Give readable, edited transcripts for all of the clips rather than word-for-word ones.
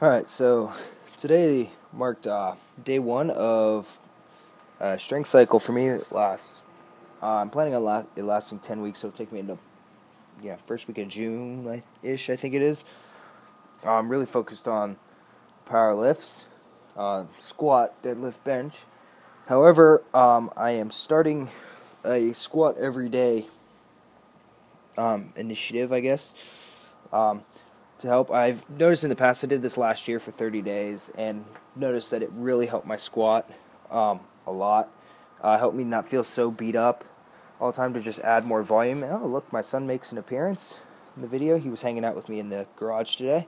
Alright, so today marked day one of strength cycle for me. I'm planning on it lasting 10 weeks, so it'll take me into first week of June-ish, I think it is. I'm really focused on power lifts, squat, deadlift, bench. However, I am starting a squat every day initiative, I guess. To help. I've noticed in the past, I did this last year for 30 days and noticed that it really helped my squat a lot. Helped me not feel so beat up all the time, to just add more volume. Oh, look, my son makes an appearance in the video. He was hanging out with me in the garage today,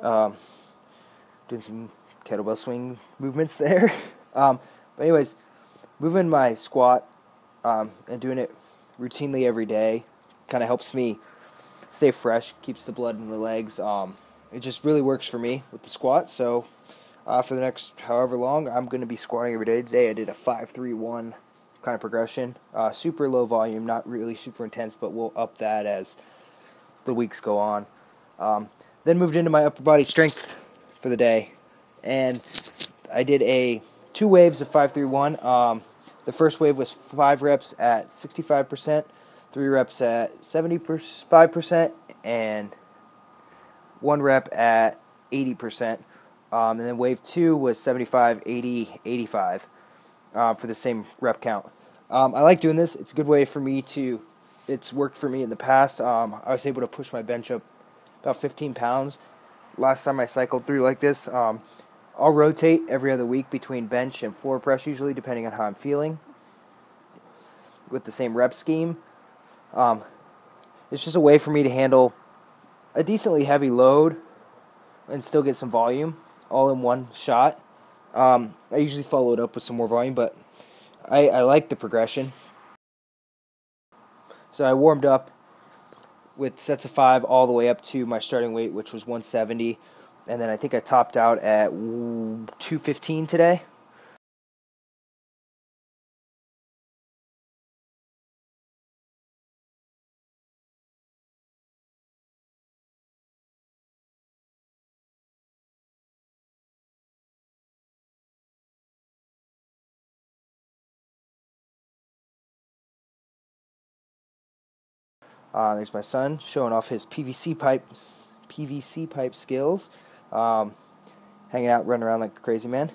doing some kettlebell swing movements there. But anyways, moving my squat and doing it routinely every day kind of helps me stay fresh, keeps the blood in the legs. It just really works for me with the squat. So for the next however long, I'm going to be squatting every day. Today I did a 5-3-1 kind of progression. Super low volume, not really super intense, but we'll up that as the weeks go on. Then moved into my upper body strength for the day, and I did 2 waves of 5-3-1. The first wave was 5 reps at 65%, 3 reps at 75%, and 1 rep at 80%. And then wave 2 was 75, 80, 85 for the same rep count. I like doing this. It's a good way for me to, it's worked for me in the past. I was able to push my bench up about 15 pounds. Last time I cycled through like this, I'll rotate every other week between bench and floor press, usually, depending on how I'm feeling, with the same rep scheme. It's just a way for me to handle a decently heavy load and still get some volume all in one shot. I usually follow it up with some more volume, but I like the progression. So I warmed up with sets of 5 all the way up to my starting weight, which was 170, and then I think I topped out at 215 today. There's my son showing off his PVC pipe skills, hanging out, running around like a crazy man.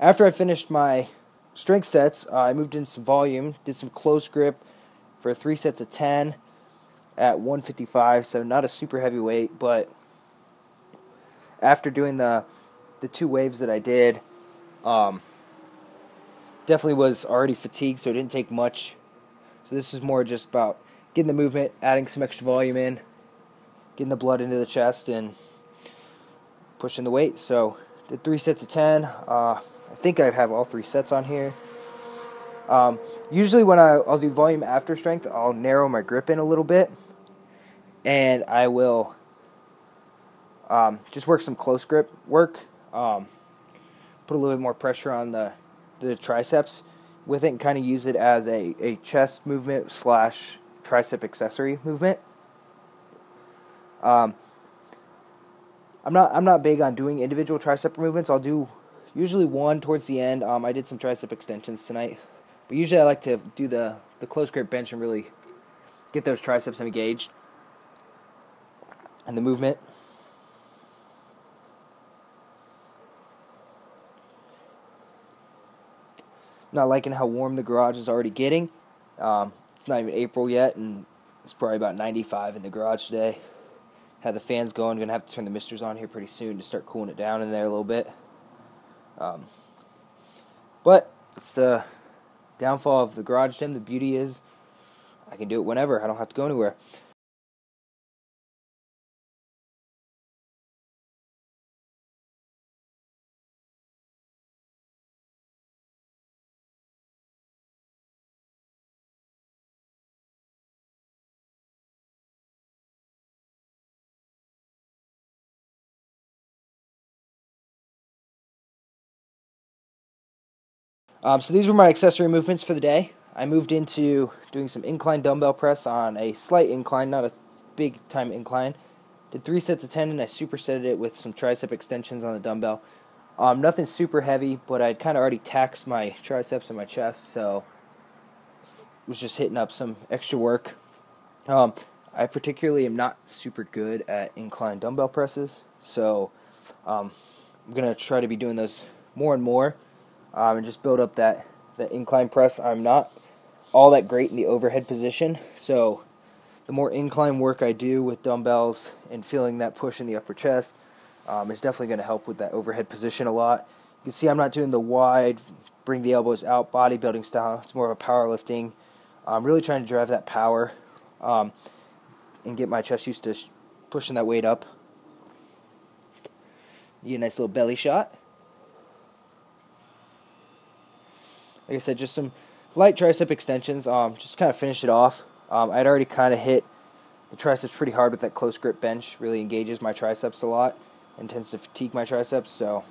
After I finished my strength sets, I moved in some volume, did some close grip for 3 sets of 10 at 155, so not a super heavy weight, but after doing the 2 waves that I did, definitely was already fatigued, so it didn't take much. So this is more just about getting the movement, adding some extra volume in, getting the blood into the chest, and pushing the weight. So did 3 sets of 10. I think I have all 3 sets on here. Usually when I'll do volume after strength, I'll narrow my grip in a little bit, and I will just work some close grip work. Put a little bit more pressure on the triceps with it, and kind of use it as a chest movement / tricep accessory movement. I'm not big on doing individual tricep movements. I'll do usually one towards the end. I did some tricep extensions tonight, but usually I like to do the close grip bench and really get those triceps engaged and the movement. Not liking how warm the garage is already getting. It's not even April yet, and it's probably about 95 in the garage today. Had the fans going. Going to have to turn the misters on here pretty soon to start cooling it down in there a little bit. But it's the downfall of the garage gym. The beauty is I can do it whenever. I don't have to go anywhere. So these were my accessory movements for the day. I moved into doing some incline dumbbell press on a slight incline, not a big time incline, Did 3 sets of 10, and I supersetted it with some tricep extensions on the dumbbell. Nothing super heavy, but I'd kind of already taxed my triceps and my chest, so was just hitting up some extra work. I particularly am not super good at incline dumbbell presses, so I'm going to try to be doing those more and more, and just build up that incline press. I'm not all that great in the overhead position, so the more incline work I do with dumbbells and feeling that push in the upper chest is definitely going to help with that overhead position a lot. You can see I'm not doing the wide, bring the elbows out bodybuilding style. It's more of a powerlifting. I'm really trying to drive that power and get my chest used to pushing that weight up. Get a nice little belly shot. Like I said, just some light tricep extensions. Just kind of finish it off. I'd already kind of hit the triceps pretty hard with that close grip bench. Really engages my triceps a lot and tends to fatigue my triceps. So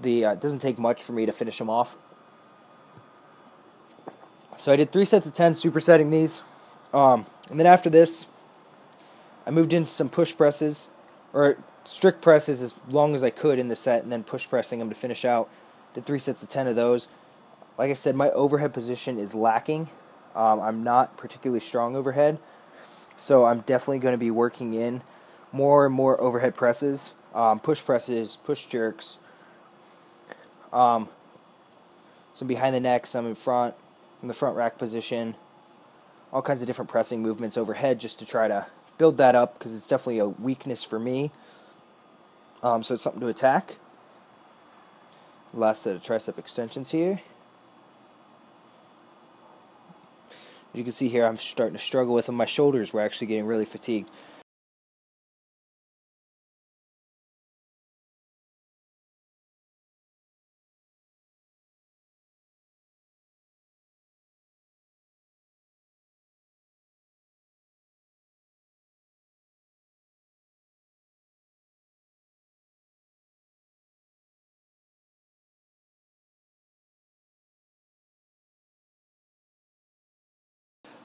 it doesn't take much for me to finish them off. So I did 3 sets of 10, supersetting these. And then after this, I moved into some push presses, or strict presses as long as I could in the set, and then push pressing them to finish out. Did 3 sets of 10 of those. Like I said, my overhead position is lacking. I'm not particularly strong overhead, so I'm definitely going to be working in more and more overhead presses, push presses, push jerks, some behind the neck, some in front, in the front rack position, all kinds of different pressing movements overhead just to try to build that up, because it's definitely a weakness for me. So it's something to attack. Last set of tricep extensions here. As you can see here, I'm starting to struggle with them. My shoulders were actually getting really fatigued.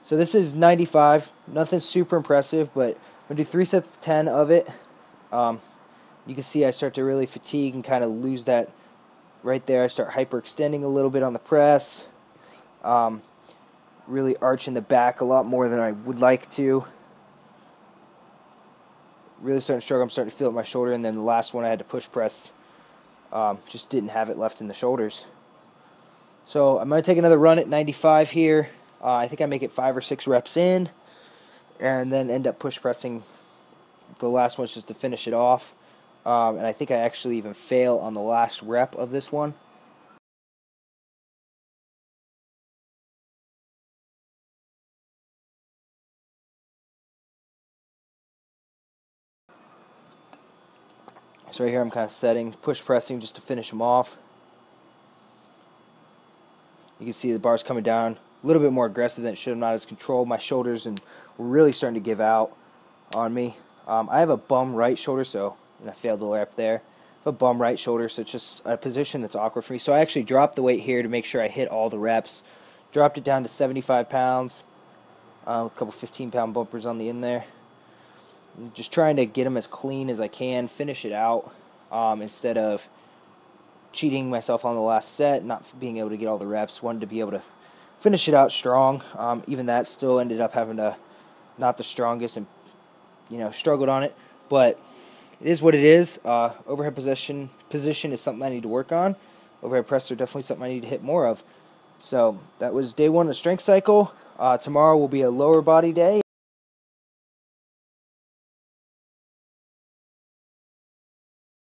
So this is 95, nothing super impressive, but I'm going to do 3 sets of 10 of it. You can see I start to really fatigue and kind of lose that right there. I start hyperextending a little bit on the press, really arching the back a lot more than I would like to. Really starting to struggle. I'm starting to feel it in my shoulder, and then the last one I had to push press, just didn't have it left in the shoulders. So I'm going to take another run at 95 here. I think I make it 5 or 6 reps in, and then end up push pressing the last ones just to finish it off. And I think I actually even fail on the last rep of this one. So right here I'm kind of setting, push pressing just to finish them off. You can see the bars coming down a little bit more aggressive than it should. I'm not as controlled. My shoulders were really starting to give out on me. I have a bum right shoulder, and I failed the rep there. I have a bum right shoulder, so it's just a position that's awkward for me. So I actually dropped the weight here to make sure I hit all the reps. Dropped it down to 75 pounds. A couple 15-pound bumpers on the end there. I'm just trying to get them as clean as I can, finish it out, instead of cheating myself on the last set, not being able to get all the reps. Wanted to be able to finish it out strong. Even that still ended up having to, not the strongest, and struggled on it. But it is what it is. Overhead position is something I need to work on. Overhead press are definitely something I need to hit more of. So that was day 1 of the strength cycle. Tomorrow will be a lower body day.